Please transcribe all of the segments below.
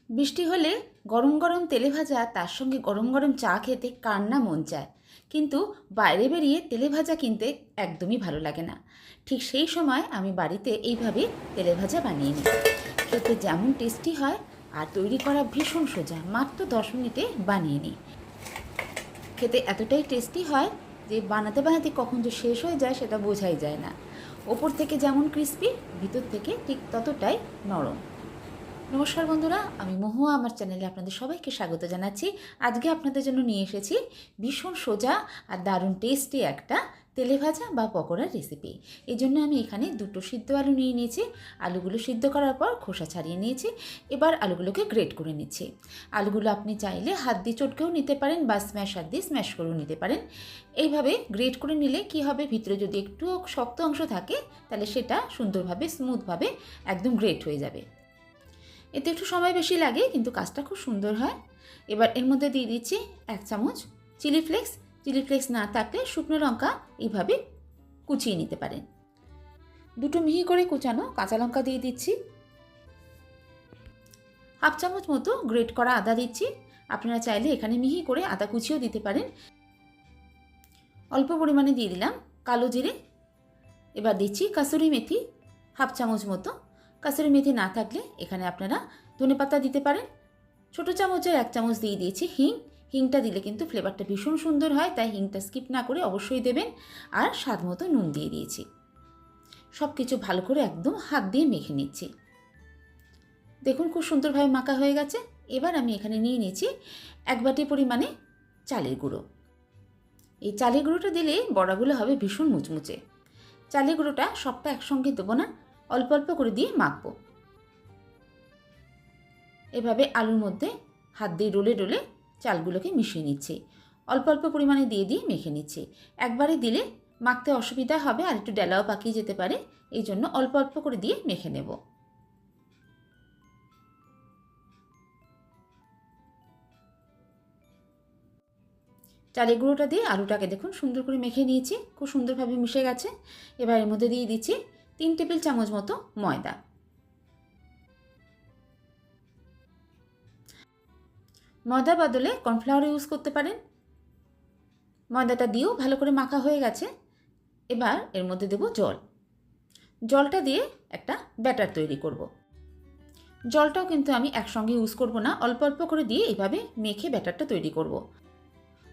বৃষ্টি হলে গরম গরম তেলে ভাজা তার সঙ্গে গরম গরম চা খেতে কার না মন চায়, কিন্তু বাইরে বেরিয়ে তেলে ভাজা কিনতে একদমই ভালো লাগে না। ঠিক সেই সময় আমি বাড়িতে এইভাবে তেলে ভাজা বানিয়ে নিই। খেতে যেমন টেস্টি হয় আর তৈরি করা ভীষণ সোজা, মাত্র 10 মিনিটে বানিয়ে নিই। খেতে এতটাই টেস্টি হয় যে বানাতে বানাতে কখন যে শেষ হয়ে যায় সেটা বোঝাই যায় না। ওপর থেকে যেমন ক্রিস্পি, ভিতর থেকে ঠিক ততটাই নরম। নমস্কার বন্ধুরা, আমি মহুয়া, আমার চ্যানেলে আপনাদের সবাইকে স্বাগত জানাচ্ছি। আজকে আপনাদের জন্য নিয়ে এসেছি ভীষণ সোজা আর দারুণ টেস্টি একটা তেলে ভাজা বা পকোড়ার রেসিপি। এই জন্য আমি এখানে 2টো সিদ্ধ আলু নিয়ে নিয়েছি। আলুগুলো সিদ্ধ করার পর খোসা ছাড়িয়ে নিয়েছি। এবার আলুগুলোকে গ্রেট করে নিচ্ছি। আলুগুলো আপনি চাইলে হাত দিয়ে চটকেও নিতে পারেন বা স্ম্যাশার দিয়ে স্ম্যাশ করেও নিতে পারেন। এইভাবে গ্রেট করে নিলে কি হবে, ভিতরে যদি একটু শক্ত অংশ থাকে তাহলে সেটা সুন্দরভাবে স্মুথভাবে একদম গ্রেট হয়ে যাবে। এতে একটু সময় বেশি লাগে, কিন্তু কাজটা খুব সুন্দর হয়। এবার এর মধ্যে দিয়ে দিচ্ছি 1 চামচ চিলি ফ্লেক্স। চিলি ফ্লেক্স না থাকলে শুকনো লঙ্কা এইভাবে কুচিয়ে নিতে পারেন। 2টো মিহি করে কুচানো কাঁচা লঙ্কা দিয়ে দিচ্ছি। 1/2 চামচ মতো গ্রেট করা আদা দিচ্ছি। আপনারা চাইলে এখানে মিহি করে আদা কুচিয়েও দিতে পারেন। অল্প পরিমাণে দিয়ে দিলাম কালো জিরে। এবার দিচ্ছি কাসুরি মেথি 1/2 চামচ মতো। কাসুরি মেথি না থাকলে এখানে আপনারা ধনেপাতা দিতে পারেন। ছোটো চামচের 1 চামচ দিয়ে দিয়েছি হিং। হিংটা দিলে কিন্তু ফ্লেভারটা ভীষণ সুন্দর হয়, তাই হিংটা স্কিপ না করে অবশ্যই দেবেন। আর স্বাদ মতো নুন দিয়ে দিয়েছি। সব কিছু ভালো করে একদম হাত দিয়ে মেখে নিচ্ছি। দেখুন খুব সুন্দরভাবে মাখা হয়ে গেছে। এবার আমি এখানে নিয়ে নিয়েছি 1 বাটি পরিমাণে চালের গুঁড়ো। এই চালের গুঁড়োটা দিলে বড়াগুলো হবে ভীষণ মুচমুচে। চালের গুঁড়োটা সবটা একসঙ্গে দেবো না, অল্প অল্প করে দিয়ে মাখবো। এভাবে আলুর মধ্যে হাত দিয়ে ডলে ডলে চালগুলোকে মিশিয়ে নিচ্ছি। অল্প অল্প পরিমাণে দিয়ে দিয়ে মেখে নিচ্ছি। একবারে দিলে মাখতে অসুবিধা হবে আর একটু ডেলাও পাকিয়ে যেতে পারে, এই জন্য অল্প অল্প করে দিয়ে মেখে নেব। চালের গুঁড়োটা দিয়ে আলুটাকে দেখুন সুন্দর করে মেখে নিয়েছি, খুব সুন্দরভাবে মিশে গেছে। এবার এর মধ্যে দিয়ে দিচ্ছি 3 টেবিল চামচ মতো ময়দা। ময়দার বদলে কর্নফ্লাওয়ার ইউজ করতে পারেন। ময়দাটা দিয়েও ভালো করে মাখা হয়ে গেছে। এবার এর মধ্যে দেব জল। জলটা দিয়ে একটা ব্যাটার তৈরি করব। জলটাও কিন্তু আমি একসঙ্গে ইউজ করব না, অল্প অল্প করে দিয়ে এভাবে মেখে ব্যাটারটা তৈরি করব।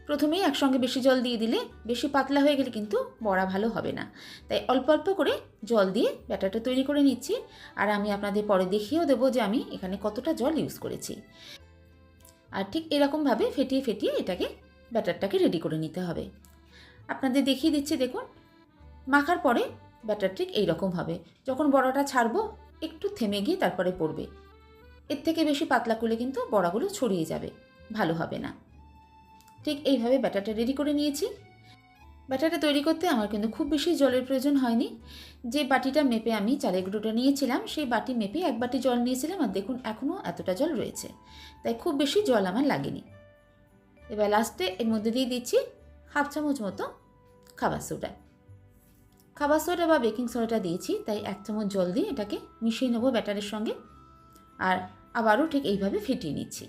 প্রথমেই একসঙ্গে বেশি জল দিয়ে দিলে বেশি পাতলা হয়ে গেলে কিন্তু বড়া ভালো হবে না, তাই অল্প অল্প করে জল দিয়ে ব্যাটারটা তৈরি করে নিচ্ছি। আর আমি আপনাদের পরে দেখিয়েও দেবো যে আমি এখানে কতটা জল ইউজ করেছি। আর ঠিক এরকমভাবে ফেটিয়ে ফেটিয়ে এটাকে ব্যাটারটাকে রেডি করে নিতে হবে। আপনাদের দেখিয়ে দিচ্ছি, দেখুন মাখার পরে ব্যাটার ঠিক এইরকম হবে। যখন বড়াটা ছাড়বো একটু থেমে গিয়ে তারপরে পড়বে। এর থেকে বেশি পাতলা করলে কিন্তু বড়াগুলো ছড়িয়ে যাবে, ভালো হবে না। ঠিক এইভাবে ব্যাটারটা রেডি করে নিয়েছি। ব্যাটারটা তৈরি করতে আমার কিন্তু খুব বেশি জলের প্রয়োজন হয়নি। যে বাটিটা মেপে আমি চালের গুঁড়োটা নিয়েছিলাম সেই বাটি মেপে 1 বাটি জল নিয়েছিলাম, আর দেখুন এখনও এতটা জল রয়েছে, তাই খুব বেশি জল আমার লাগেনি। এবার লাস্টে এর মধ্যে দিয়ে দিচ্ছি 1/2 চামচ মতো খাবার সোডা। খাবার সোডা বা বেকিং সোডাটা দিয়েছি, তাই 1 চামচ জল দিয়ে এটাকে মিশিয়ে নেবো ব্যাটারের সঙ্গে। আর আবারও ঠিক এইভাবে ফেটিয়ে নিচ্ছি।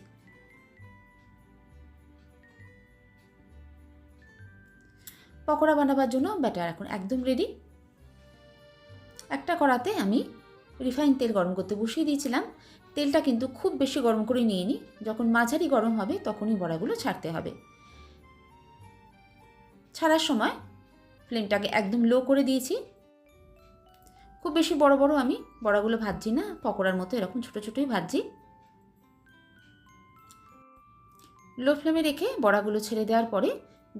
পকোড়া বানাবার জন্য ব্যাটার এখন একদম রেডি। একটা কড়াতে আমি রিফাইন তেল গরম করতে বসিয়ে দিয়েছিলাম। তেলটা কিন্তু খুব বেশি গরম করে নিয়ে নিই, যখন মাঝারি গরম হবে তখনই বড়াগুলো ছাড়তে হবে। ছাড়ার সময় ফ্লেমটাকে একদম লো করে দিয়েছি। খুব বেশি বড় বড় আমি বড়াগুলো ভাজছি না, পকোড়ার মতো এরকম ছোটো ছোটোই ভাজছি। লো ফ্লেমে রেখে বড়াগুলো ছেড়ে দেওয়ার পরে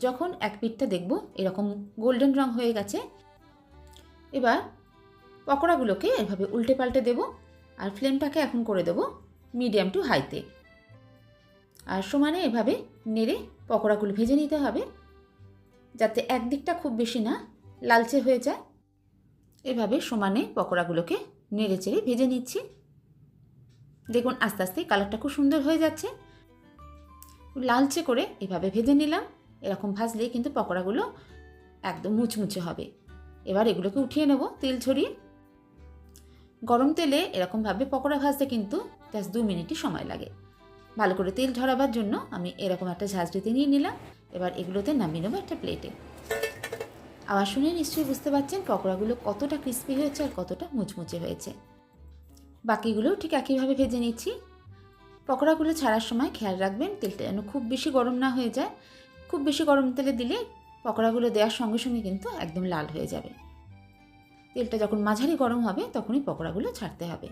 যখন এক পিঠটা দেখব এরকম গোল্ডেন রং হয়ে গেছে, এবার পকোড়াগুলোকে এভাবে উল্টে পাল্টে দেব। আর ফ্লেমটাকে এখন করে দেব মিডিয়াম টু হাইতে। আর সমানে এভাবে নেড়ে পকোড়াগুলো ভেজে নিতে হবে, যাতে একদিকটা খুব বেশি না লালচে হয়ে যায়। এভাবে সমানে পকোড়াগুলোকে নেড়ে চেড়ে ভেজে নিচ্ছি। দেখুন আস্তে আস্তে কালারটা খুব সুন্দর হয়ে যাচ্ছে। লালচে করে এভাবে ভেজে নিলাম। এরকম ভাজলেই কিন্তু পকোড়াগুলো একদম মুচমুচে হবে। এবার এগুলোকে উঠিয়ে নেব তেল ছড়িয়ে। গরম তেলে এরকমভাবে পকোড়া ভাজতে কিন্তু জাস্ট 2 মিনিটই সময় লাগে। ভালো করে তেল ঝরাবার জন্য আমি এরকম একটা ঝাঁঝরিতে নিয়ে নিলাম। এবার এগুলোতে নামিয়ে নেবো একটা প্লেটে। আওয়াজ শুনে নিশ্চয়ই বুঝতে পারছেন পকোড়াগুলো কতটা ক্রিস্পি হয়েছে আর কতটা মুচমুচে হয়েছে। বাকিগুলোও ঠিক একইভাবে ভেজে নিচ্ছি। পকোড়াগুলো ছাড়ার সময় খেয়াল রাখবেন তেলটা যেন খুব বেশি গরম না হয়ে যায়। খুব বেশি গরম তেলে দিলে পকোড়াগুলো দেওয়ার সঙ্গে সঙ্গে কিন্তু একদম লাল হয়ে যাবে। তেলটা যখন মাঝারি গরম হবে তখনই পকোড়াগুলো ছাড়তে হবে।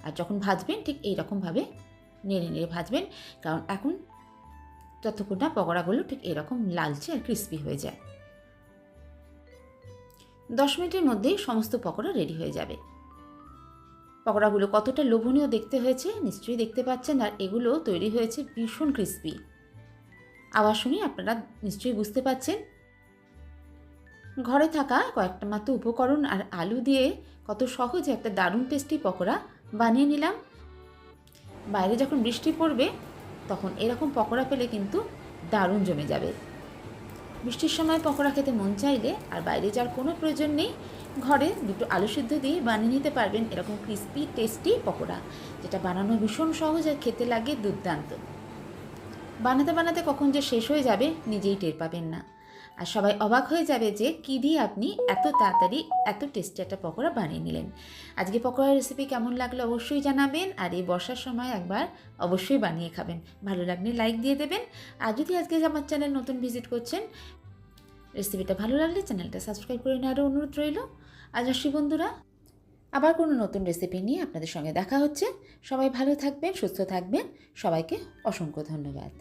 আর যখন ভাজবেন ঠিক এই রকমভাবে নেড়ে নেড়ে ভাজবেন, কারণ এখন যতক্ষণ না পকোড়াগুলো ঠিক এরকম লালচে আর ক্রিস্পি হয়ে যায়। 10 মিনিটের মধ্যেই সমস্ত পকোড়া রেডি হয়ে যাবে। পকোড়াগুলো কতটা লোভনীয় দেখতে হয়েছে নিশ্চয়ই দেখতে পাচ্ছেন, আর এগুলো তৈরি হয়েছে ভীষণ ক্রিস্পি। আওয়াজ শুনে আপনারা নিশ্চয়ই বুঝতে পাচ্ছেন। ঘরে থাকা কয়েকটা মাত্র উপকরণ আর আলু দিয়ে কত সহজে একটা দারুণ টেস্টি পকোড়া বানিয়ে নিলাম। বাইরে যখন বৃষ্টি পড়বে তখন এরকম পকোড়া পেলে কিন্তু দারুণ জমে যাবে। বৃষ্টির সময় পকোড়া খেতে মন চাইলে আর বাইরে যাওয়ার কোনো প্রয়োজন নেই, ঘরে দুটো আলু সিদ্ধ দিয়ে বানিয়ে নিতে পারবেন এরকম ক্রিস্পি টেস্টি পকোড়া, যেটা বানানো ভীষণ সহজ আর খেতে লাগে দুর্দান্ত। বানাতে বানাতে কখন যে শেষ হয়ে যাবে নিজেই টের পাবেন না, আর সবাই অবাক হয়ে যাবে যে কী দিয়ে আপনি এত তাড়াতাড়ি এত টেস্টি একটা পকোড়া বানিয়ে নিলেন। আজকে পকোড়ার রেসিপি কেমন লাগলো অবশ্যই জানাবেন, আর এই বর্ষার সময় একবার অবশ্যই বানিয়ে খাবেন। ভালো লাগলে লাইক দিয়ে দেবেন, আর যদি আজকে আমার চ্যানেল নতুন ভিজিট করছেন, রেসিপিটা ভালো লাগলে চ্যানেলটা সাবস্ক্রাইব করে নেওয়ারও অনুরোধ রইল। আজ আসি বন্ধুরা, আবার কোনো নতুন রেসিপি নিয়ে আপনাদের সঙ্গে দেখা হচ্ছে। সবাই ভালো থাকবেন, সুস্থ থাকবেন, সবাইকে অসংখ্য ধন্যবাদ।